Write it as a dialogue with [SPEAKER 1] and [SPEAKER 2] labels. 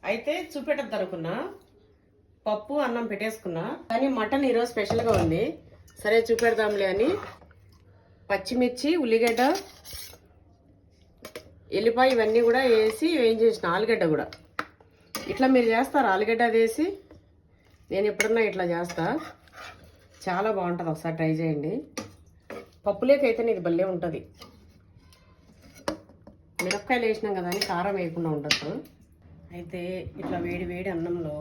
[SPEAKER 1] అయితే చూపెట్టద్దు అనుకున్నా, పప్పు అన్నం పెట్టేసుకున్నా, కానీ మటన్ ఈరోజు స్పెషల్గా ఉంది. సరే చూపెడదాంలే అని పచ్చిమిర్చి, ఉల్లిగడ్డ, ఎల్లిపాయ ఇవన్నీ కూడా వేసి వేయించేసిన. ఆలుగడ్డ కూడా ఇట్లా మీరు చేస్తారా? ఆలుగడ్డ అది వేసి నేను ఎప్పుడన్నా ఇట్లా చేస్తా, చాలా బాగుంటుంది. ఒకసారి ట్రై చేయండి. పప్పులేకైతే ఇది భలే ఉంటుంది. మిరపకాయలు వేసినాం కదా అని కారం వేయకుండా ఉండదు. అయితే ఇట్లా వేడి వేడి అన్నంలో